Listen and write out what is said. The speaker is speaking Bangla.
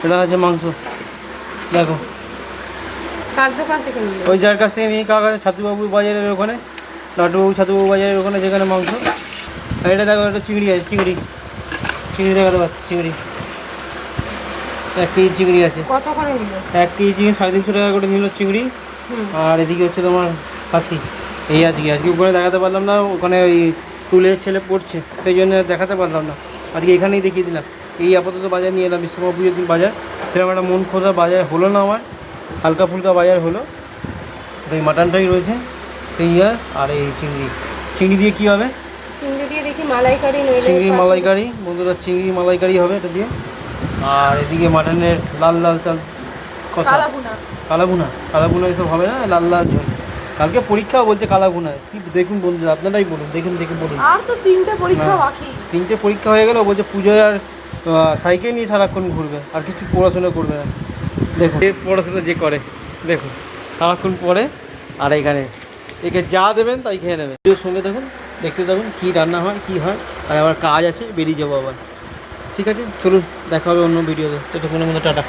এটা আছে মাংস, দেখো কার দোকান থেকে নিলে? ওই যার কাছ থেকে নিয়ে কাকা ছাতুবাবু বাজারের ওখানে, লাটুবাবু ছাতুবাবু বাজারের ওখানে যেখানে মাংস। আর এটা দেখো একটা চিংড়ি আছে, চিংড়ি দেখাতে পাচ্ছি, চিংড়ি 1 কেজি চিংড়ি আছে। কত করে নিল? 1 কেজি চিংড়ি 350 টাকা করে নিল চিংড়ি। আর এদিকে হচ্ছে তোমার খাসি। এই আজকে ওখানে দেখাতে পারলাম না, ওখানে ওই টুলের ছেলে পড়ছে, সেই জন্য দেখাতে পারলাম না। আজকে এখানেই দেখিয়ে দিলাম। এই আপাতত বাজার নিয়ে এলাম, বিশ্বকর্মা পুজোর দিন বাজার সেরকম একটা মন খোঁজা বাজার হলো না আমার, হালকা ফুলকা বাজার হলো। এই মাটনটাই রয়েছে সেই আর এই চিংড়ি দিয়ে কী হবে? চিংড়ি দিয়ে দেখি মালাইকারি, নইলে চিংড়ির মালাইকারি, বন্ধুরা চিংড়ির মালাইকারি হবে এটা দিয়ে। আর এদিকে মাটনের লাল চাল কষা, কালাভুনা এসব হবে না, লাল ঝোল। কালকে পরীক্ষা বলছে কালাভুনা, কি দেখুন বন্ধুরা, আপনারাই বলুন, দেখে বলুন। আর তো 3টে পরীক্ষা বাকি। 3টে পরীক্ষা হয়ে গেল, বলছে পুজোয় আর সাইকেল নিয়ে সারাক্ষণ ঘুরবে, আর কিছু পড়াশোনা করবে না। দেখুন এর পড়াশোনা যে করে, দেখুন সারাক্ষণ পড়ে, আর এখানে একে যা দেবেন তাই খেয়ে নেবে। ভিডিওর সঙ্গে দেখুন, দেখতে থাকুন কী রান্না হয় কী হয়। আর আবার কাজ আছে, বেরিয়ে যাবো আবার। ঠিক আছে, চলুন দেখা হবে অন্য ভিডিওতে, ততক্ষণের মধ্যে টাটা।